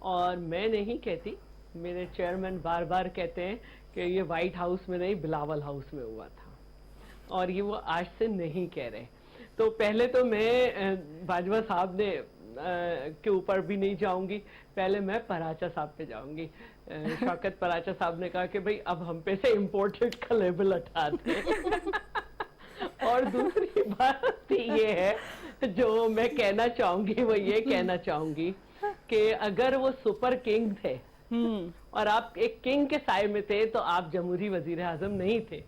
اور میں نہیں کہتی, میرے چیئرمین بار بار کہتے ہیں کہ یہ وائٹ ہاؤس میں نہیں بلاول ہاؤس میں ہوا تھا, اور یہ وہ آج سے نہیں کہہ رہے. تو پہلے تو میں باجوہ صاحب نے کے اوپر بھی نہیں جاؤں گی, پہلے میں پراچا صاحب پہ جاؤں گی. شوکت پراچا صاحب نے کہا کہ بھئی اب ہم پہ سے امپورٹڈ کا لیبل ہٹا دیں. اور دوسری بات یہ ہے جو میں کہنا چاہوں گی, وہ یہ کہنا چاہوں گی کہ اگر وہ سپر کنگ تھے اور آپ ایک کنگ کے سائے میں تھے تو آپ جمہوری وزیر اعظم نہیں تھے.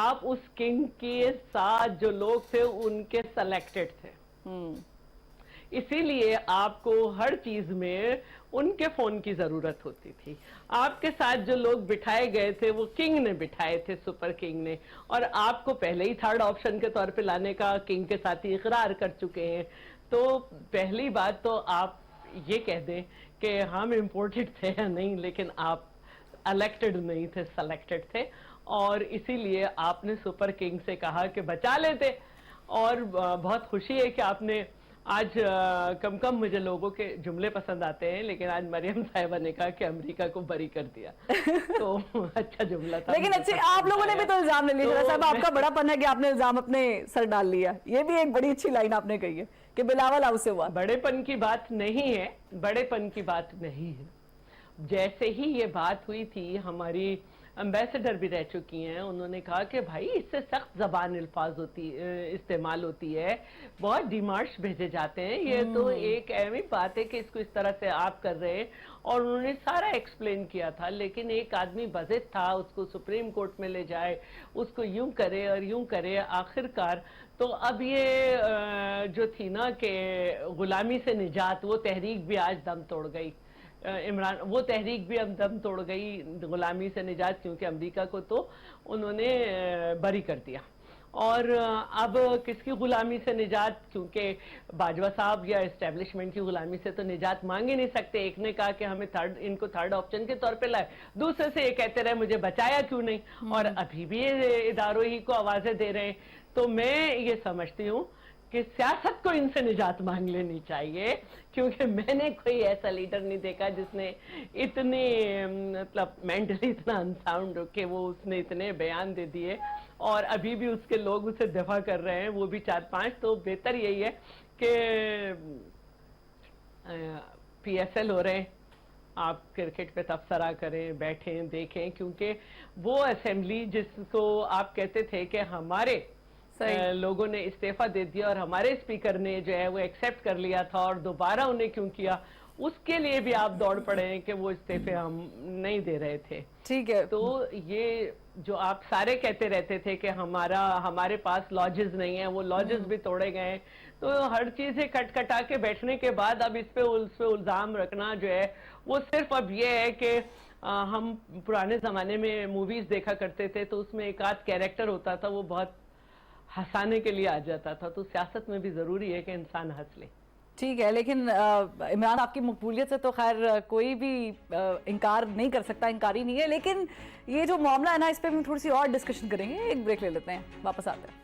آپ اس کنگ کے ساتھ جو لوگ تھے ان کے سلیکٹڈ تھے, اسی لیے آپ کو ہر چیز میں ان کے فون کی ضرورت ہوتی تھی. آپ کے ساتھ جو لوگ بٹھائے گئے تھے وہ کنگ نے بٹھائے تھے, سپر کنگ نے, اور آپ کو پہلے ہی تھرڈ آپشن کے طور پہ لانے کا کنگ کے ساتھ ہی اقرار کر چکے ہیں. تو پہلی بات تو آپ یہ کہہ دیں کہ ہم امپورٹڈ تھے یا نہیں, لیکن آپ الیکٹڈ نہیں تھے, سلیکٹڈ تھے, اور اسی لیے آپ نے سپر کنگ سے کہا کہ بچا لیتے. اور بہت خوشی ہے کہ آپ نے آج کم کم مجھے لوگوں کے جملے پسند آتے ہیں, لیکن آج مریم صاحبہ نے کہا کہ امریکہ کو بری کر دیا, تو اچھا جملہ تھا. لیکن اچھی آپ لوگوں نے بھی تو الزام لے لیا صاحب, آپ کا بڑا پن ہے کہ آپ نے الزام اپنے سر ڈال لیا. یہ بھی ایک بڑی اچھی لائن آپ نے کہی ہے کہ بلاول ہاؤس سے ہوا. بڑے پن کی بات نہیں ہے, بڑے پن کی بات نہیں ہے. جیسے ہی یہ بات ہوئی تھی, ہماری امبیسڈر بھی رہ چکی ہیں, انہوں نے کہا کہ بھائی اس سے سخت زبان الفاظ استعمال ہوتی ہے, بہت ڈیمارش بھیجے جاتے ہیں, یہ تو ایک اہم بات ہے کہ اس کو اس طرح سے آپ کر رہے ہیں. اور انہوں نے سارا ایکسپلین کیا تھا, لیکن ایک آدمی بضد تھا, اس کو سپریم کورٹ میں لے جائے, اس کو یوں کرے اور یوں کرے, آخرکار تو اب یہ جو تھی نا کہ غلامی سے نجات, وہ تحریک بھی آج دم توڑ گئی. عمران, وہ تحریک بھی اب دم توڑ گئی, غلامی سے نجات, کیونکہ امریکہ کو تو انہوں نے بری کر دیا. اور اب کس کی غلامی سے نجات, کیونکہ باجوہ صاحب یا اسٹیبلشمنٹ کی غلامی سے تو نجات مانگ ہی نہیں سکتے. ایک نے کہا کہ ہمیں ان کو تھرڈ آپشن کے طور پہ لائے, دوسرے سے یہ کہتے رہے مجھے بچایا کیوں نہیں, اور ابھی بھی یہ اداروں ہی کو آوازیں دے رہے ہیں. تو میں یہ سمجھتی ہوں کہ سیاست کو ان سے نجات مانگ لینی چاہیے, کیونکہ میں نے کوئی ایسا لیڈر نہیں دیکھا جس نے اتنے مطلب مینٹلی اتنا انساؤنڈ کہ وہ اس نے اتنے بیان دے دیے, اور ابھی بھی اس کے لوگ اسے دفاع کر رہے ہیں, وہ بھی 4-5. تو بہتر یہی ہے کہ پی ایس ایل ہو رہے ہیں, آپ کرکٹ پہ تبصرہ کریں, بیٹھیں, دیکھیں, کیونکہ وہ اسمبلی جس کو آپ کہتے تھے کہ ہمارے لوگوں نے استعفیٰ دے دیا اور ہمارے اسپیکر نے جو ہے وہ ایکسیپٹ کر لیا تھا, اور دوبارہ انہیں کیوں کیا, اس کے لیے بھی آپ دوڑ پڑے ہیں کہ وہ استعفے ہم نہیں دے رہے تھے. ٹھیک ہے, تو یہ جو آپ سارے کہتے رہتے تھے کہ ہمارے پاس لاجز نہیں ہیں, وہ لاجز بھی توڑے گئے ہیں. تو ہر چیزیں کٹ کٹا کے بیٹھنے کے بعد اب اس پہ الزام رکھنا جو ہے وہ صرف اب یہ ہے کہ ہم پرانے زمانے میں موویز دیکھا کرتے تھے, تو اس میں ایک آدھ کیریکٹر ہوتا تھا, وہ بہت ہنسانے کے لیے آ جاتا تھا. تو سیاست میں بھی ضروری ہے کہ انسان ہنس لے. ٹھیک ہے, لیکن عمران آپ کی مقبولیت سے تو خیر کوئی بھی انکار نہیں کر سکتا, انکاری نہیں ہے. لیکن یہ جو معاملہ ہے نا, اس پہ ہم تھوڑی سی اور ڈسکشن کریں گے. ایک بریک لے لیتے ہیں, واپس آتے ہیں.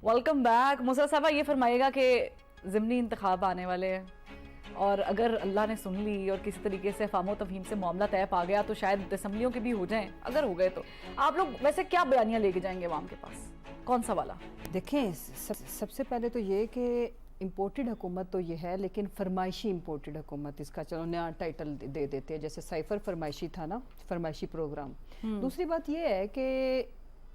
Welcome back. موسیٰ صاحبہ, یہ فرمائیے گا کہ ضمنی انتخاب آنے والے ہیں, اور اگر اللہ نے سن لی اور کسی طریقے سے فہم و تفہیم سے معاملہ طے پا گیا تو شاید اسمبلیوں کے بھی ہو جائیں. اگر ہو گئے تو آپ لوگ ویسے کیا بیانیاں لے کے جائیں گے عوام کے پاس, کون سا والا؟ دیکھیں, سب سے پہلے تو یہ کہ امپورٹڈ حکومت تو یہ ہے, لیکن فرمائشی امپورٹڈ حکومت, اس کا چلو نیا ٹائٹل دے دیتے ہیں, جیسے سائفر فرمائشی تھا نا, فرمائشی پروگرام. دوسری بات یہ ہے کہ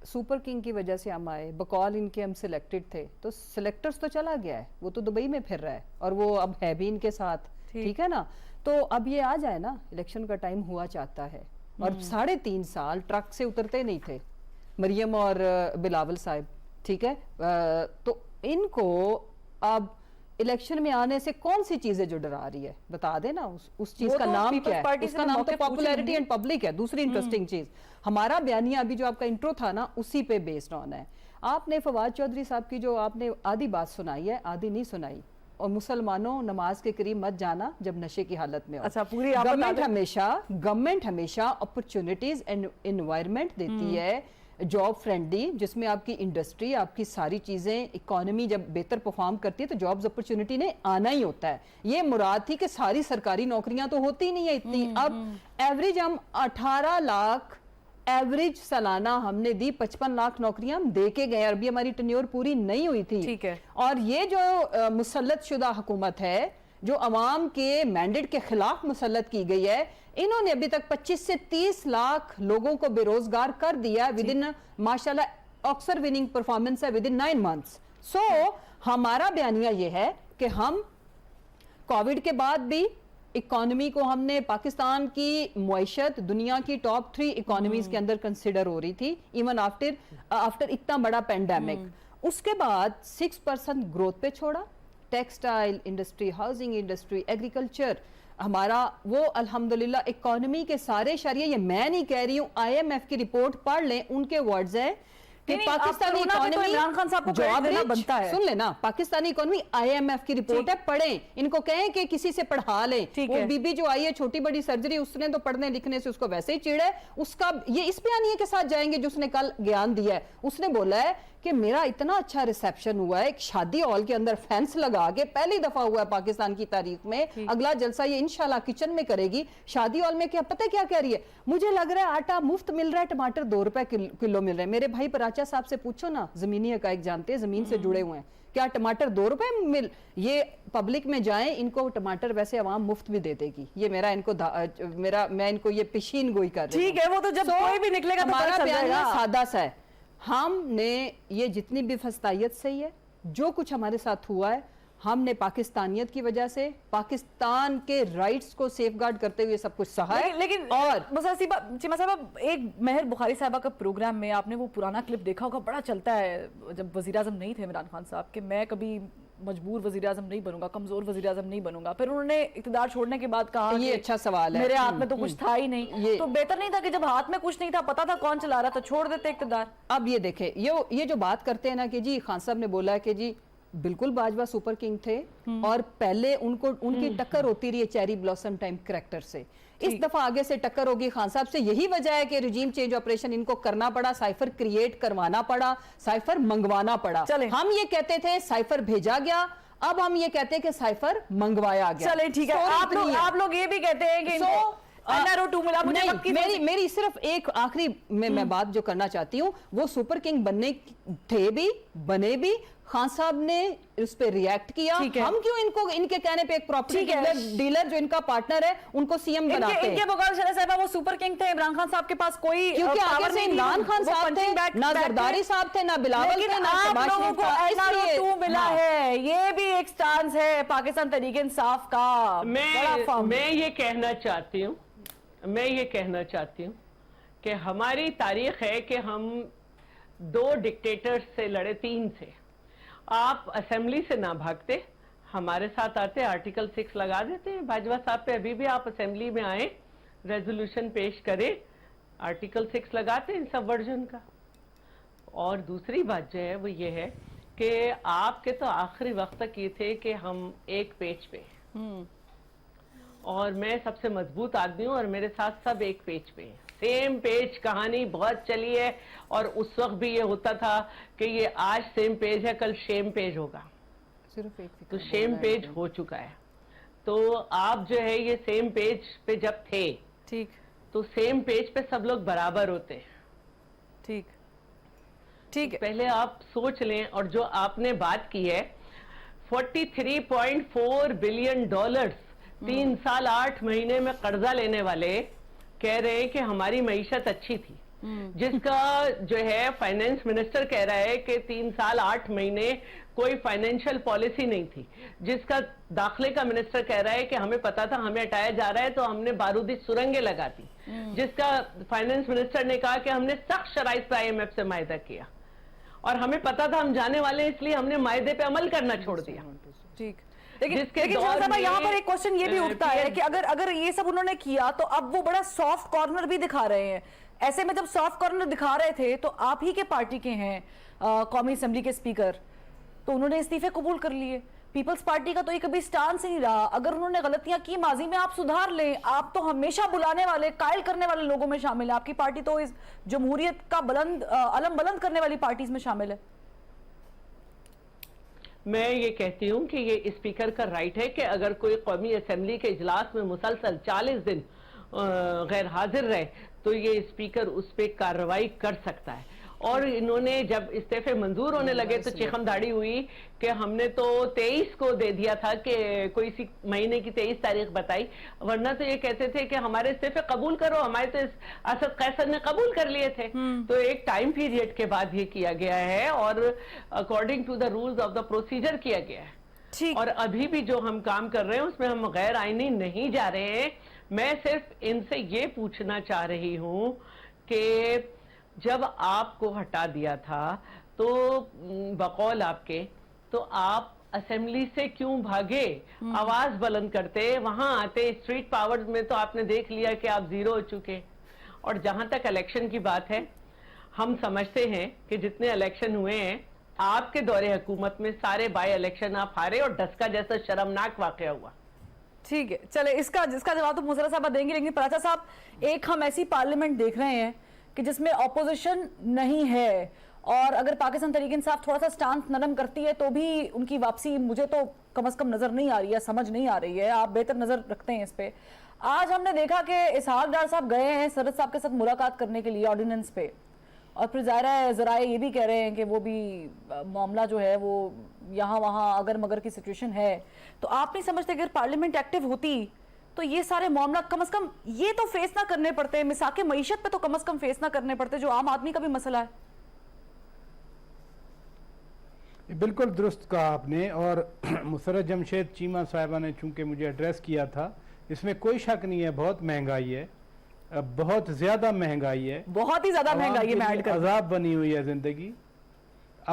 سپر کنگ کی وجہ سے ہم آئے, بقول ان کے ہم سلیکٹڈ تھے, تو سلیکٹرز تو چلا گیا ہے, وہ تو دبئی میں پھر رہا ہے, اور وہ اب ہے بھی ان کے ساتھ, ٹھیک ہے نا. تو اب یہ آ جائے نا, الیکشن کا ٹائم ہوا چاہتا ہے, اور 3.5 سال ٹرک سے اترتے نہیں تھے مریم اور بلاول صاحب, ٹھیک ہے. تو ان کو اب الیکشن میں آنے سے کون سی چیزیں جو ڈرا رہی ہے, بتا دے نا. اس چیز کا نام کیا ہے؟ اس کا نام تو پاپولیرٹی اینڈ پبلک ہے. دوسری انٹرسٹنگ چیز, ہمارا بیانیہ ابھی جو آپ کا انٹرو تھا نا, اسی پہ بیسڈ آن ہے. آپ نے فواد چودھری صاحب کی جو آپ نے آدھی بات سنائی ہے, آدھی نہیں سنائی. اور مسلمانوں, نماز کے قریب مت جانا جب نشے کی حالت میں ہو. اچھا, پوری گورنمنٹ ہمیشہ اپرچونٹیز اینڈ انوائرمنٹ دیتی ہے جاب فرینڈلی جس میں آپ کی انڈسٹری آپ کی ساری چیزیں اکانومی جب بہتر پرفارم کرتی ہے تو جابز اپرچونٹی نے آنا ہی ہوتا ہے. یہ مراد تھی کہ ساری سرکاری نوکریاں تو ہوتی نہیں ہیں اتنی. اب ایوریج ہم 18 لاکھ ایوریج سالانہ ہم نے دی, 55 لاکھ نوکریاں ہم دے کے گئے. ابھی ہماری ٹینیور پوری نہیں ہوئی تھی. ٹھیک ہے. اور یہ جو مسلط شدہ حکومت ہے جو عوام کے مینڈیٹ کے خلاف مسلط کی گئی ہے, انہوں نے ابھی تک 25 سے 30 لاکھ لوگوں کو بے روزگار کر دیا ودن ماشاءاللہ آکسر وننگ پرفارمنس ہے ودن 9 months. سو ہمارا بیانیہ یہ ہے کہ ہم کووڈ کے بعد بھی اکانومی کو ہم نے پاکستان کی معیشت دنیا کی ٹاپ 3 اکانومیز کے اندر کنسیڈر ہو رہی تھی ایون آفٹر اتنا بڑا پینڈیمک. اس کے بعد 6% گروتھ پہ چھوڑا. Textile industry, housing industry, agriculture ہمارا وہ الحمدللہ اکانومی کے سارے اشاریہ, یہ میں نہیں کہہ رہی ہوں, IMF کی رپورٹ پڑھ لیں, ان کے ورڈز ہیں کہ پاکستانی اکانومی سن لینا, پاکستانی اکانومی IMF کی رپورٹ ہے, پڑھیں, ان کو کہیں کہ کسی سے پڑھا لیں. وہ بی بی جو آئی ہے چھوٹی بڑی سرجری, اس نے تو پڑھنے لکھنے سے اس کو ویسے ہی چیڑا ہے. اس کا یہ اس بیانیے کے ساتھ جائیں گے جو اس نے کل گیان دیا ہے. اس نے بولا ہے کہ میرا اتنا اچھا ریسیپشن ہوا ہے, ایک شادی ہال کے اندر فینس لگا کے, پہلی دفعہ ہوا ہے پاکستان کی تاریخ میں. اگلا جلسہ یہ انشاءاللہ کچن میں کرے گی. شادی ہال میں کیا پتہ کیا کہہ رہی ہے, مجھے لگ رہا ہے آٹا مفت مل رہا ہے, ٹماٹر 2 روپے کلو مل رہے ہیں. میرے بھائی پراچا صاحب سے پوچھو نا, زمینی حقائق جانتے ہیں, زمین سے جڑے ہوئے ہیں, کیا ٹماٹر 2 روپے مل, یہ پبلک میں جائیں, ان کو ٹماٹر ویسے عوام مفت بھی دے دے گی. یہ میرا ان کو میں ان کو یہ پیشین گوئی کر رہی ہوں. ٹھیک ہے, وہ تو جب کوئی بھی نکلے گا تو ہمارا بیانیہ سادہ سا ہے. ہم نے یہ جتنی بھی فسطائیت سے ہے, جو کچھ ہمارے ساتھ ہوا ہے, ہم نے پاکستانیت کی وجہ سے پاکستان کے رائٹس کو سیف گارڈ کرتے ہوئے سب کچھ سہا ہے. لیکن اور چیمہ صاحبہ, ایک مہر بخاری صاحبہ کا پروگرام میں آپ نے وہ پرانا کلپ دیکھا ہوگا, بڑا چلتا ہے جب وزیراعظم نہیں تھے عمران خان صاحب, کہ میں کبھی مجبور وزیراعظم نہیں بنوں گا, کمزور وزیراعظم نہیں بنوں گا. پھر انہوں نے اقتدار چھوڑنے کے بعد کہا یہ اچھا سوال ہے, میرے ہاتھ میں تو کچھ تھا ہی نہیں, تو بہتر نہیں تھا کہ جب ہاتھ میں کچھ نہیں تھا, پتا تھا کون چلا رہا, تو چھوڑ دیتے اقتدار. اب یہ دیکھیں, یہ جو بات کرتے ہیں نا کہ جی خان صاحب نے بولا ہے کہ جی بالکل باجوہ سپر کنگ تھے, اور پہلے ان کی ٹکر ہوتی رہی ہے چیری بلاسم ٹائم کریکٹر سے. اس دفعہ آگے سے ٹکر ہوگی خان صاحب سے. یہی وجہ ہے کہ رجیم چینج آپریشن ان کو کرنا پڑا, سائفر کریٹ کروانا پڑا, سائفر منگوانا پڑا. ہم یہ کہتے تھے سائفر بھیجا گیا, اب ہم یہ کہتے ہیں کہ سائفر منگوایا گیا. چلیں ٹھیک ہے, آپ لوگ یہ بھی کہتے ہیں کہ میری صرف ایک آخری میں بات جو کرنا چاہتی ہوں, وہ سپر کنگ بننے تھے بھی, بنے بھی, خان صاحب نے اس پہ ریاکٹ کیا. ہم کیوں ان کے کہنے پہ ایک پراپرٹی ڈیلر جو ان کا پارٹنر ہے ان کو سی ایم بناتے ہیں. ان کے بغیر شرح صاحبہ وہ سپر کنگ تھے, عمران خان صاحب کے پاس کوئی کیونکہ آگے سے عمران خان صاحب تھے, نہ زرداری صاحب تھے, نہ بلاول تھے, نہ شہباز شریف تھا. ایسا تو ملا ہے, یہ بھی ایک سٹانس ہے پاکستان تحریک انصاف کا. میں یہ کہنا چاہتی ہوں کہ ہماری تاریخ ہے کہ ہم 2 ڈکٹیٹر سے لڑے, 3 سے. آپ اسمبلی سے نہ بھاگتے, ہمارے ساتھ آتے, آرٹیکل 6 لگا دیتے ہیں. باجوہ صاحب پہ ابھی بھی آپ اسمبلی میں آئیں, ریزولوشن پیش کریں, آرٹیکل 6 لگاتے ہیں سب ورژن کا. اور دوسری بات جو ہے وہ یہ ہے کہ آپ کے تو آخری وقت تک یہ تھے کہ ہم ایک پیج پہ, اور میں سب سے مضبوط آدمی ہوں اور میرے ساتھ سب ایک پیج پہ ہیں. سیم پیج کہانی بہت چلی ہے, اور اس وقت بھی یہ ہوتا تھا کہ یہ آج سیم پیج ہے, کل شیم پیج ہوگا, تو شیم پیج ہو چکا ہے. تو آپ جو ہے یہ سیم پیج پہ جب تھے, ٹھیک, تو سیم پیج پہ سب لوگ برابر ہوتے ہیں. ٹھیک, پہلے آپ سوچ لیں. اور جو آپ نے بات کی ہے $43.4 بلین 3 سال 8 مہینے میں قرضہ لینے والے کہہ رہے ہیں کہ ہماری معیشت اچھی تھی, جس کا جو ہے فائنینس منسٹر کہہ رہا ہے کہ 3 سال 8 مہینے کوئی فائنینشل پالیسی نہیں تھی, جس کا داخلے کا منسٹر کہہ رہا ہے کہ ہمیں پتا تھا ہمیں ہٹایا جا رہا ہے تو ہم نے بارودی سرنگیں لگا دی, جس کا فائنینس منسٹر نے کہا کہ ہم نے سخت شرائط پر IMF سے معاہدہ کیا, اور ہمیں پتا تھا ہم جانے والے ہیں, اس لیے ہم نے معاہدے پہ عمل کرنا چھوڑ دیا. ٹھیک, لیکن یہاں پر ایک کوشچن یہ بھی اٹھتا ہے کہ اگر یہ سب انہوں نے کیا تو اب وہ بڑا سافٹ کارنر بھی دکھا رہے ہیں. ایسے میں جب سافٹ کارنر دکھا رہے تھے تو آپ ہی کے پارٹی کے ہیں قومی اسمبلی کے اسپیکر, تو انہوں نے استعفے قبول کر لیے. پیپلز پارٹی کا تو یہ کبھی سٹانس ہی نہیں رہا. اگر انہوں نے غلطیاں کی ماضی میں آپ سدھار لیں. آپ تو ہمیشہ بلانے والے قائل کرنے والے لوگوں میں شامل ہیں. آپ کی پارٹی تو اس جمہوریت کا علم بلند کرنے والی پارٹیز میں شامل ہے. میں یہ کہتی ہوں کہ یہ اسپیکر کا رائٹ ہے کہ اگر کوئی قومی اسمبلی کے اجلاس میں مسلسل 40 دن غیر حاضر رہے تو یہ اسپیکر اس پہ کارروائی کر سکتا ہے. اور انہوں نے جب استعفے منظور ہونے لگے تو چیخم دھاڑی ہوئی کہ ہم نے تو 23 کو دے دیا تھا, کہ کوئی سی مہینے کی 23 تاریخ بتائی, ورنہ تو یہ کہتے تھے کہ ہمارے استعفے قبول کرو. ہمارے تو اسد قیصر نے قبول کر لیے تھے. تو ایک ٹائم پیریڈ کے بعد یہ کیا گیا ہے اور according to the rules of the procedure کیا گیا ہے. اور ابھی بھی جو ہم کام کر رہے ہیں اس میں ہم غیر آئینی نہیں جا رہے ہیں. میں صرف ان سے یہ پوچھنا چاہ رہی ہوں کہ جب آپ کو ہٹا دیا تھا تو بقول آپ کے تو آپ اسمبلی سے کیوں بھاگے؟ آواز بلند کرتے, وہاں آتے. اسٹریٹ پاور میں تو آپ نے دیکھ لیا کہ آپ زیرو ہو چکے. اور جہاں تک الیکشن کی بات ہے, ہم سمجھتے ہیں کہ جتنے الیکشن ہوئے ہیں آپ کے دور حکومت میں سارے بائی الیکشن آپ ہارے اور ڈسکا جیسا شرمناک واقعہ ہوا. ٹھیک ہے, چلے اس کا جواب تو مظفر صاحبہ دیں گے, لیکن پراچا صاحب ایک ہم ایسی پارلیمنٹ دیکھ رہے ہیں کہ جس میں اپوزیشن نہیں ہے, اور اگر پاکستان تحریک انصاف تھوڑا سا سٹانس نرم کرتی ہے تو بھی ان کی واپسی مجھے تو کم از کم نظر نہیں آ رہی ہے, سمجھ نہیں آ رہی ہے. آپ بہتر نظر رکھتے ہیں اس پہ. آج ہم نے دیکھا کہ اسحاق ڈار صاحب گئے ہیں سرحد صاحب کے ساتھ ملاقات کرنے کے لیے آرڈیننس پہ, اور پھر ظاہر ہے ذرائع یہ بھی کہہ رہے ہیں کہ وہ بھی معاملہ جو ہے وہ یہاں وہاں اگر مگر کی سچویشن ہے. تو آپ نہیں سمجھتے اگر پارلیمنٹ ایکٹیو ہوتی تو یہ سارے معاملات کم از کم یہ تو فیس نہ کرنے پڑتے, مساق معیشت پہ تو کم از کم فیس نہ کرنے پڑتے, جو عام آدمی کا بھی مسئلہ ہے؟ بالکل درست کہا آپ نے. اور مسرت جمشید چیمہ صاحبہ نے چونکہ مجھے ایڈریس کیا تھا, اس میں کوئی شک نہیں ہے بہت مہنگائی ہے, بہت زیادہ مہنگائی ہے, بہت ہی زیادہ مہنگائی ہے. میں ایڈ کر عذاب بنی ہوئی ہے زندگی,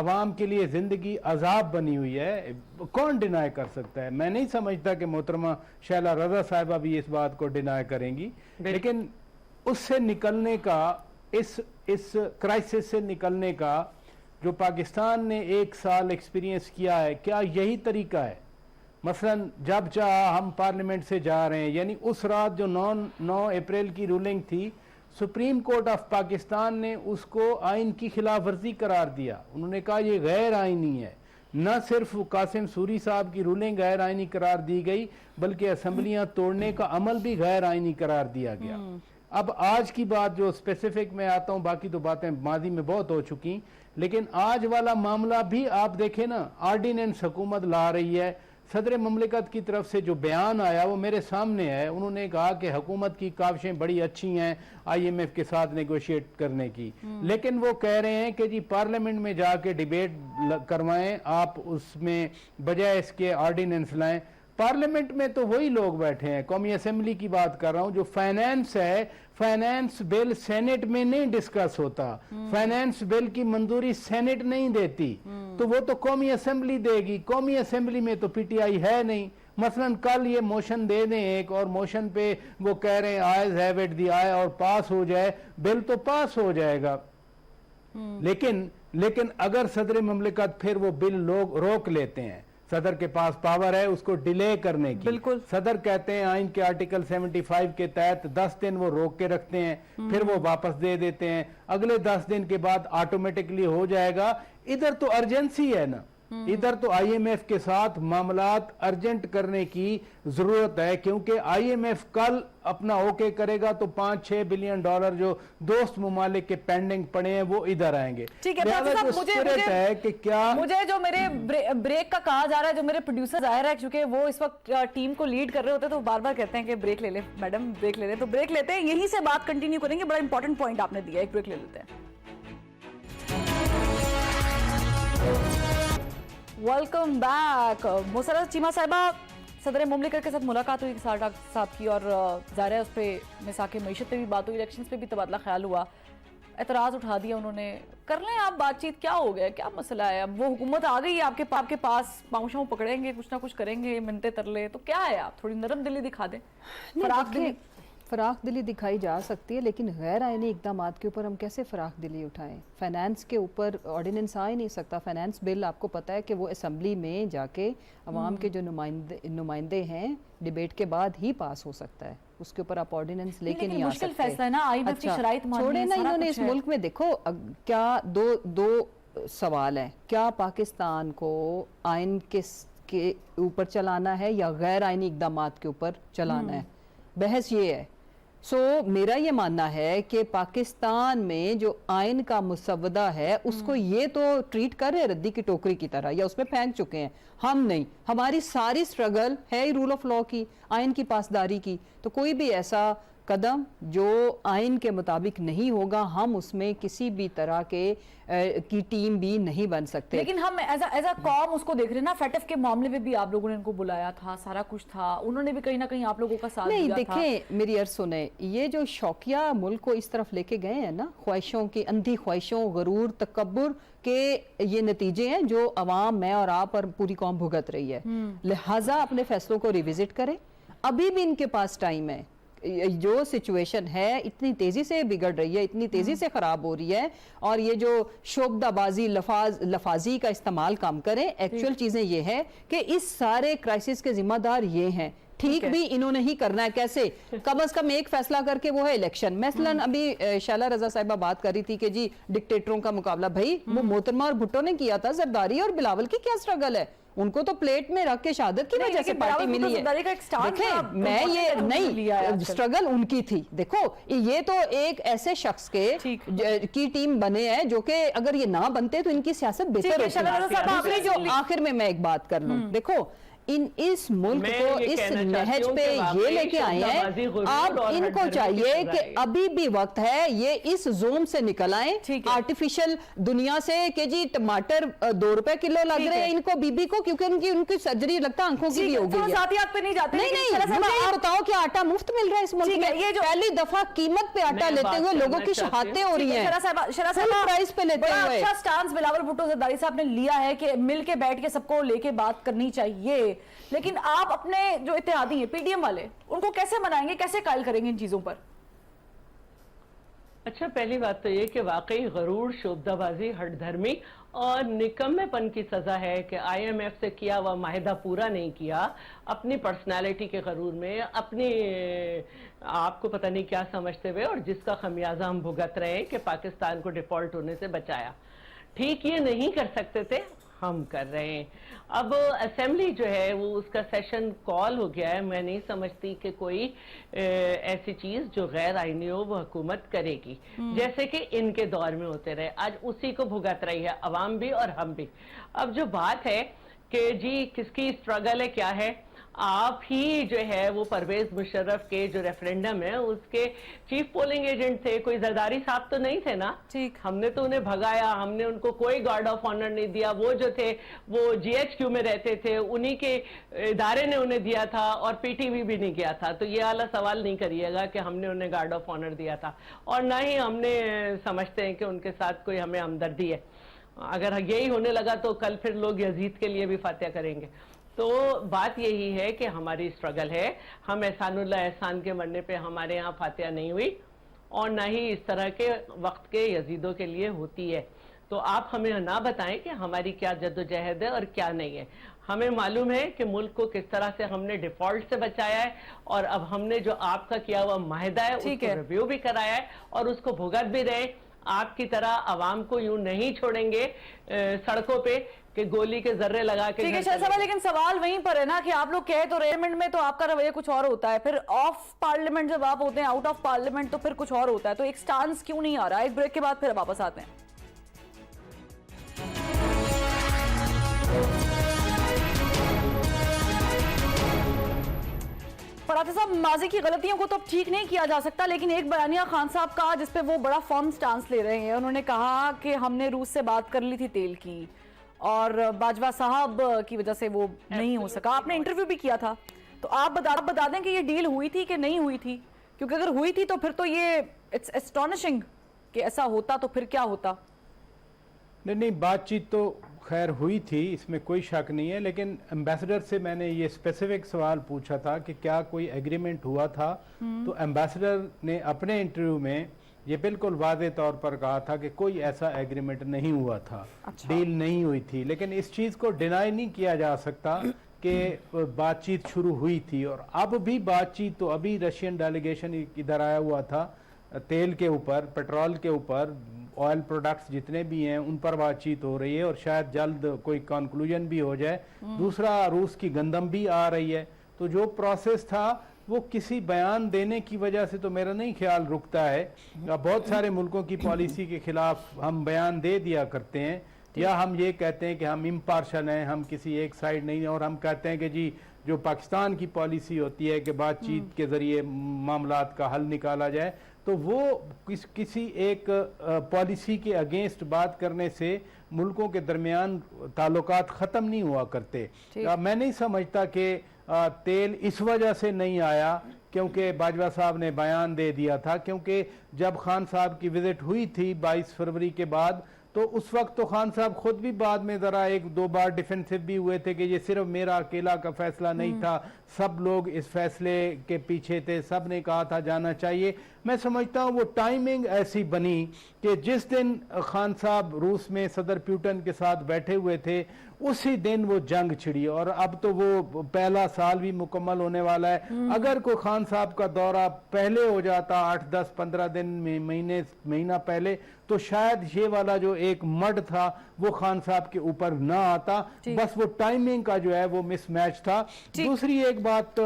عوام کے لیے زندگی عذاب بنی ہوئی ہے. کون ڈینائی کر سکتا ہے؟ میں نہیں سمجھتا کہ محترمہ شیلا رضا صاحبہ بھی اس بات کو ڈینائی کریں گی. لیکن اس سے نکلنے کا, اس کرائسس سے نکلنے کا جو پاکستان نے 1 سال ایکسپیرینس کیا ہے, کیا یہی طریقہ ہے؟ مثلا جب چاہا ہم پارلیمنٹ سے جا رہے ہیں, یعنی اس رات جو 9 اپریل کی رولنگ تھی, سپریم کورٹ آف پاکستان نے اس کو آئین کی خلاف ورزی قرار دیا. انہوں نے کہا یہ غیر آئینی ہے. نہ صرف قاسم سوری صاحب کی رولنگ غیر آئینی قرار دی گئی, بلکہ اسمبلیاں توڑنے کا عمل بھی غیر آئینی قرار دیا گیا. اب آج کی بات جو اسپیسیفک میں آتا ہوں, باقی تو باتیں ماضی میں بہت ہو چکی, لیکن آج والا معاملہ بھی آپ دیکھیں نا, آرڈیننس حکومت لا رہی ہے. صدر مملکت کی طرف سے جو بیان آیا وہ میرے سامنے ہے. انہوں نے کہا کہ حکومت کی کاوشیں بڑی اچھی ہیں IMF کے ساتھ نیگوشیٹ کرنے کی, لیکن وہ کہہ رہے ہیں کہ جی پارلیمنٹ میں جا کے ڈیبیٹ کروائیں, آپ اس میں بجائے اس کے آرڈیننس لائیں. پارلیمنٹ میں تو وہی لوگ بیٹھے ہیں, قومی اسمبلی کی بات کر رہا ہوں, جو فائنانس ہے, فائنانس بل سینٹ میں نہیں ڈسکس ہوتا, فائنانس بل کی منظوری سینٹ نہیں دیتی, تو وہ تو قومی اسمبلی دے گی. قومی اسمبلی میں تو PTI ہے نہیں. مثلا کل یہ موشن دے دیں ایک, اور موشن پہ وہ کہہ رہے ہیں آئیز ہیو اٹ دی آئے, اور پاس ہو جائے, بل تو پاس ہو جائے گا. لیکن اگر صدر مملکت پھر وہ بل لوگ روک لیتے ہیں, صدر کے پاس پاور ہے اس کو ڈیلے کرنے کی. بالکل. صدر کہتے ہیں آئین کے آرٹیکل 75 کے تحت 10 دن وہ روک کے رکھتے ہیں, پھر وہ واپس دے دیتے ہیں, اگلے 10 دن کے بعد آٹومیٹکلی ہو جائے گا. ادھر تو ارجنسی ہے نا, ادھر تو IMF کے ساتھ معاملات ارجنٹ کرنے کی ضرورت ہے, کیونکہ IMF کل اپنا اوکے کرے گا تو $5-6 بلین جو دوست ممالک کے پینڈنگ پڑے ہیں وہ ادھر آئیں گے. ٹھیک ہے, مجھے جو میرے بریک کا کہا جا رہا ہے, جو میرے پروڈیوسر ظاہر ہے چونکہ وہ اس وقت ٹیم کو لیڈ کر رہے ہوتے ہیں تو بار بار کہتے ہیں کہ بریک لے لیں میڈم, بریک لے لیں, تو بریک لیتے ہیں, یہیں سے بات کنٹینیو کریں گے. بڑا امپورٹنٹ پوائنٹ آپ نے دیا, ایک بریک لے لیتے ہیں. Welcome back. مسرت چیمہ صاحبہ, صدر مملکت کے ساتھ ملاقات ہوئی صاحب کی, اور ظاہر ہے اس پہ مساق معیشت پہ بھی بات ہوئی, الیکشنز پہ بھی تبادلہ خیال ہوا, اعتراض اٹھا دیا انہوں نے. کر لیں آپ بات چیت, کیا ہو گیا, کیا مسئلہ ہے؟ اب وہ حکومت آ گئی آپ کے پاس, پاؤں شاؤں پکڑیں گے, کچھ نہ کچھ کریں گے, منتے ترلے, تو کیا ہے, آپ تھوڑی نرم دلی دکھا دیں, فراخ دلی دکھائی جا سکتی ہے، لیکن غیر آئینی اقدامات کے اوپر ہم کیسے فراخ دلی اٹھائیں؟ فائنانس کے اوپر آرڈیننس آ ہی نہیں سکتا. فائنانس بل آپ کو پتہ ہے کہ وہ اسمبلی میں جا کے عوام کے جو نمائندے ہیں ڈیبیٹ کے بعد ہی پاس ہو سکتا ہے. اس کے اوپر آپ آرڈیننس لے کے نہیں آ سکتے. مشکل فیصلہ ہے نا, IMF کی شرائط ماننی ہے, چھوڑے نا, انہوں نے اس ملک میں دیکھو کیا دو سوال ہیں, کیا پاکستان کو آئین کے اوپر چلانا ہے یا غیر آئینی اقدامات کے اوپر چلانا ہے؟ بحث یہ ہے. سو میرا یہ ماننا ہے کہ پاکستان میں جو آئین کا مسودہ ہے اس کو یہ تو ٹریٹ کر رہے ردی کی ٹوکری کی طرح یا اس میں پھینک چکے ہیں. ہم نہیں, ہماری ساری سٹرگل ہے رول آف لا کی, آئین کی پاسداری کی. تو کوئی بھی ایسا قدم جو آئین کے مطابق نہیں ہوگا ہم اس میں کسی بھی طرح کی ٹیم بھی نہیں بن سکتے. لیکن ہم ایز اے قوم اس کو دیکھ رہے ہیں نا, فیٹف کے معاملے میں بھی آپ لوگوں نے ان کو بلایا تھا, سارا کچھ تھا, انہوں نے بھی کہیں نہ کہیں آپ لوگوں کا ساتھ دیا تھا. نہیں دیکھیں میری عرض سنیں, یہ جو شوقیہ ملک کو اس طرف لے کے گئے ہیں نا, خواہشوں کی, اندھی خواہشوں, غرور, تکبر کے یہ نتیجے ہیں جو عوام, میں اور آپ اور پوری قوم بھگت رہی ہے. لہٰذا اپنے فیصلوں کو ریوزٹ کریں. ابھی بھی ان کے پاس ٹائم ہے. جو سچویشن ہے اتنی تیزی سے بگڑ رہی ہے, اتنی تیزی سے خراب ہو رہی ہے, اور یہ جو شعبدہ بازی لفاظی کا استعمال کم کریں. ایکچول چیزیں یہ ہے کہ اس سارے کرائسس کے ذمہ دار یہ ہیں. ٹھیک بھی انہوں نے ہی کرنا ہے. کیسے؟ کم از کم ایک فیصلہ کر کے, وہ ہے الیکشن. مثلاً ابھی شائلہ رضا صاحبہ بات کر رہی تھی کہ جی ڈکٹیٹروں کا مقابلہ. بھائی وہ محترمہ اور بھٹو نے کیا تھا. زرداری اور بلاول کی کیا سٹرگل ہے؟ ان کو تو پلیٹ میں رکھ کے شہادت کی وجہ سے پارٹی ملی ہے. دیکھیں میں یہ نہیں, سٹرگل ان کی تھی. دیکھو یہ تو ایک ایسے شخص کی ٹیم بنے ہیں جو کہ اگر یہ نہ بنتے تو ان کی سیاست بہتر ہوتی. جو آخر میں ایک بات کر لوں, دیکھو اس ملک کو اس نہج پہ یہ لے کے آئے ہیں. اب ان کو چاہیے کہ ابھی بھی وقت ہے, یہ اس زوم سے نکل آئیں, آرٹیفیشل دنیا سے کہ جی ٹماٹر 2 روپے کلو لگ رہے ہیں ان کو, بی بی کو, کیونکہ ان کی سرجری لگتا آنکھوں کی بھی ہوگی. ذاتیات پہ نہیں جاتے. نہیں, مجھے یہ بتاؤ کہ آٹا مفت مل رہا ہے اس ملک میں. یہ جو پہلی دفعہ قیمت پہ آٹا لیتے ہوئے لوگوں کی شہادتیں ہو رہی ہیں, پرائز پہ لیتے ہوئے. اچھا سٹانس بلاول بھٹو زرداری صاحب نے لیا ہے کہ مل کے بیٹھ کے سب کو لے کے بات کرنی چاہیے, لیکن آپ اپنے جو اتحادی ہیں پی ڈی ایم والے, ان کو کیسے منائیں گے, کیسے قائل کریں گے ان چیزوں پر؟ اچھا پہلی بات تو یہ کہ واقعی غرور, شعبدہ بازی, ہٹ دھرمی اور نکمے پن کی سزا ہے کہ IMF سے کیا ہوا معاہدہ پورا نہیں کیا, اپنی پرسنالٹی کے غرور میں, اپنی آپ کو پتہ نہیں کیا سمجھتے ہوئے, اور جس کا خمیازہ ہم بھگت رہے ہیں کہ پاکستان کو ڈیفالٹ ہونے سے بچایا. ٹھیک یہ نہیں کر سکتے تھے, ہم کر رہے ہیں. اب اسمبلی جو ہے وہ اس کا سیشن کال ہو گیا ہے. میں نہیں سمجھتی کہ کوئی ایسی چیز جو غیر آئینی ہو وہ حکومت کرے گی, جیسے کہ ان کے دور میں ہوتے رہے. آج اسی کو بھگت رہی ہے عوام بھی اور ہم بھی. اب جو بات ہے کہ جی کس کی اسٹرگل ہے, کیا ہے, آپ ہی جو ہے وہ پرویز مشرف کے جو ریفرینڈم ہے اس کے چیف پولنگ ایجنٹ تھے, کوئی زرداری صاحب تو نہیں تھے نا. ہم نے تو انہیں بھگایا, ہم نے ان کو کوئی گارڈ آف آنر نہیں دیا. وہ جو تھے وہ GHQ میں رہتے تھے, انہی کے ادارے نے انہیں دیا تھا, اور PTV بھی نہیں کیا تھا. تو یہ والا سوال نہیں کریے گا کہ ہم نے انہیں گارڈ آف آنر دیا تھا, اور نہ ہی ہم نے سمجھتے ہیں کہ ان کے ساتھ کوئی ہمیں ہمدردی ہے. اگر یہی ہونے لگا تو کل پھر لوگ یزید کے لیے بھی فاتحہ کریں گے. تو بات یہی ہے کہ ہماری اسٹرگل ہے. ہم احسان اللہ احسان کے مرنے پہ ہمارے ہاں فاتحہ نہیں ہوئی, اور نہ ہی اس طرح کے وقت کے یزیدوں کے لیے ہوتی ہے. تو آپ ہمیں نہ بتائیں کہ ہماری کیا جدوجہد ہے اور کیا نہیں ہے. ہمیں معلوم ہے کہ ملک کو کس طرح سے ہم نے ڈیفالٹ سے بچایا ہے, اور اب ہم نے جو آپ کا کیا ہوا معاہدہ ہے اس کو ریویو بھی کرایا ہے, اور اس کو بھگت بھی رہے. آپ کی طرح عوام کو یوں نہیں چھوڑیں گے سڑکوں پہ کہ گولی کے ذرے لگا کے. ٹھیک ہے شاہ صاحب, لیکن سوال وہیں پر ہے نا کہ آپ لوگ کہے تو پارلیمنٹ میں تو آپ کا رویہ کچھ اور ہوتا ہے, پھر آف پارلیمنٹ جب آپ ہوتے ہیں, آؤٹ آف پارلیمنٹ تو پھر کچھ اور ہوتا ہے. تو ایک سٹانس کیوں نہیں آ رہا؟ ایک بریک کے بعد پھر واپس آتے ہیں. فراتے صاحب, ماضی کی غلطیوں کو تو اب ٹھیک نہیں کیا جا سکتا, لیکن ایک بیانیہ خان صاحب کا جس پہ وہ بڑا فرم سٹانس لے رہے ہیں. انہوں نے کہا کہ ہم نے روس سے بات کر لی تھی تیل کی, اور باجوہ صاحب کی وجہ سے وہ نہیں ہو سکا. آپ نے انٹرویو بھی کیا تھا, تو آپ بتا دیں کہ یہ ڈیل ہوئی تھی کہ نہیں ہوئی تھی, کیونکہ اگر ہوئی تھی تو پھر تو یہ اٹس اسٹونشنگ کہ ایسا ہوتا تو پھر کیا ہوتا. نہیں, بات چیت تو خیر ہوئی تھی، اس میں کوئی شک نہیں ہے، لیکن ایمبیسڈر سے میں نے یہ اسپیسیفک سوال پوچھا تھا کہ کیا کوئی ایگریمنٹ ہوا تھا، تو ایمبیسڈر نے اپنے انٹرویو میں یہ بالکل واضح طور پر کہا تھا کہ کوئی ایسا ایگریمنٹ نہیں ہوا تھا، ڈیل نہیں ہوئی تھی، لیکن اس چیز کو ڈینائی نہیں کیا جا سکتا کہ بات چیت شروع ہوئی تھی، اور اب بھی بات چیت تو ابھی رشین ڈیلیگیشن ادھر آیا ہوا تھا، تیل کے اوپر، پیٹرول کے اوپر، آئل پروڈکٹس جتنے بھی ہیں ان پر بات چیت ہو رہی ہے، اور شاید جلد کوئی کنکلوژن بھی ہو جائے۔ دوسرا، روس کی گندم بھی آ رہی ہے، تو جو پروسیس تھا وہ کسی بیان دینے کی وجہ سے تو میرا نہیں خیال رکتا ہے۔ بہت سارے ملکوں کی پالیسی کے خلاف ہم بیان دے دیا کرتے ہیں، یا ہم یہ کہتے ہیں کہ ہم امپارشل ہیں، ہم کسی ایک سائیڈ نہیں ہیں، اور ہم کہتے ہیں کہ جی جو پاکستان کی پالیسی ہوتی ہے کہ بات چیت کے ذریعے معاملات کا حل نکالا جائے، تو وہ کسی ایک پالیسی کے اگینسٹ بات کرنے سے ملکوں کے درمیان تعلقات ختم نہیں ہوا کرتے۔ میں نہیں سمجھتا کہ تیل اس وجہ سے نہیں آیا کیونکہ باجوہ صاحب نے بیان دے دیا تھا، کیونکہ جب خان صاحب کی وزٹ ہوئی تھی 22 فروری کے بعد، تو اس وقت تو خان صاحب خود بھی بعد میں ذرا ایک دو بار ڈیفینسو بھی ہوئے تھے کہ یہ صرف میرا اکیلا کا فیصلہ نہیں تھا، سب لوگ اس فیصلے کے پیچھے تھے، سب نے کہا تھا جانا چاہیے۔ میں سمجھتا ہوں وہ ٹائمنگ ایسی بنی کہ جس دن خان صاحب روس میں صدر پیوٹن کے ساتھ بیٹھے ہوئے تھے اسی دن وہ جنگ چھڑی، اور اب تو وہ پہلا سال بھی مکمل ہونے والا ہے۔ اگر کوئی خان صاحب کا دورہ پہلے ہو جاتا 8 10 15 دن میں مہینہ پہلے، تو شاید یہ والا جو ایک مڈ تھا وہ خان صاحب کے اوپر نہ آتا، بس وہ ٹائمنگ کا جو ہے وہ مس میچ تھا۔ دوسری ایک بات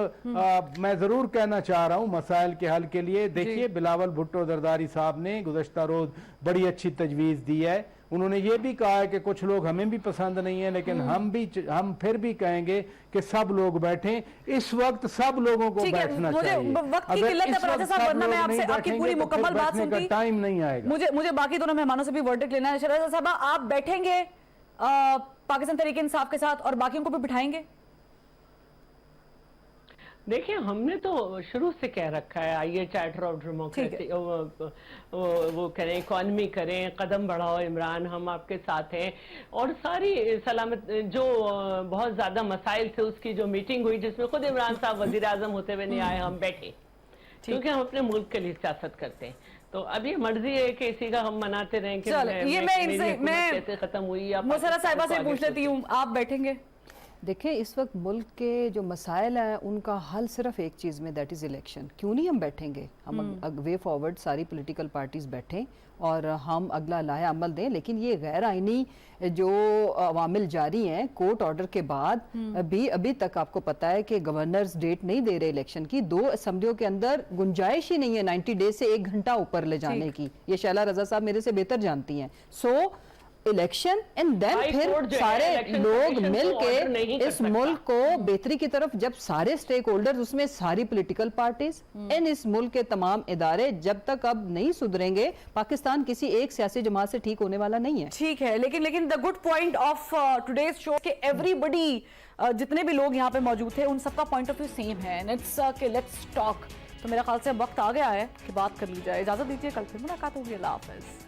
میں ضرور کہنا چاہ رہا ہوں مسائل کے حل کے لیے، دیکھیے بلاول بھٹو زرداری صاحب نے گزشتہ روز بڑی اچھی تجویز دی ہے، انہوں نے یہ بھی کہا ہے کہ کچھ لوگ ہمیں بھی پسند نہیں ہیں، لیکن ہم پھر بھی کہیں گے کہ سب لوگ بیٹھیں، اس وقت سب لوگوں کو بیٹھنا چاہیے۔ وقت کی قلت ہے پراجا صاحب، ورنہ میں آپ سے آپ کی پوری مکمل بات سنتی، ٹائم نہیں آئے گا۔ مجھے باقی دونوں مہمانوں سے بھی ورڈکٹ لینا ہے۔ شہرزاد صاحبہ، آپ بیٹھیں گے پاکستان تحریک انصاف کے ساتھ اور باقیوں کو بھی بٹھائیں گے؟ دیکھیں، ہم نے تو شروع سے کہہ رکھا ہے آئیے چارٹر آف ڈیموکریسی وہ کریں، اکانومی کریں، قدم بڑھاؤ عمران، ہم آپ کے ساتھ ہیں، اور ساری سلامت جو بہت زیادہ مسائل تھے اس کی جو میٹنگ ہوئی جس میں خود عمران صاحب وزیر اعظم ہوتے ہوئے نہیں آئے، ہم بیٹھے کیونکہ ہم اپنے ملک کے لیے سیاست کرتے ہیں۔ تو اب یہ مرضی ہے کہ اسی کا ہم مناتے رہیں کہ میں کیسے ختم ہوئی۔ مسرت صاحبہ سے پوچھ لیتی ہوں، آپ بیٹھیں گے؟ دیکھیں، اس وقت ملک کے جو مسائل ہیں ان کا حل صرف ایک چیز میں، دیٹ از الیکشن۔ کیوں نہیں ہم بیٹھیں گے؟ ہم وے فارورڈ ساری پولیٹیکل پارٹیز بیٹھیں اور ہم اگلا لائحہ عمل دیں، لیکن یہ غیر آئینی جو عوامل جاری ہیں کورٹ آرڈر کے بعد بھی ابھی تک آپ کو پتا ہے کہ گورنرز ڈیٹ نہیں دے رہے الیکشن کی، 2 اسمبلیوں کے اندر گنجائش ہی نہیں ہے 90 ڈیز سے 1 گھنٹہ اوپر لے جانے کی، یہ شیلا رضا صاحب میرے سے بہتر جانتی ہیں۔ الیکشن اینڈ دین پھر سارے لوگ مل کے اس ملک کو بہتری کی طرف، جب سارے سٹیک ہولڈرز، اس میں ساری پولیٹیکل پارٹیز، اس ملک کے تمام ادارے جب تک اب نہیں سدھریں گے، پاکستان کسی ایک سیاسی جماعت سے ٹھیک ہونے والا نہیں ہے۔ ٹھیک ہے، لیکن the good point of today's show کہ ایوری بڈی، جتنے بھی لوگ یہاں پہ موجود تھے ان سب کا پوائنٹ آف ویو سیم ہے، اٹس کہ لیٹس ٹاک۔ تو میرا خیال سے وقت آ گیا ہے کہ بات کر لی جائے۔ اجازت دیجیے، کل پھر ملاقات ہوگی۔ اللہ حافظ۔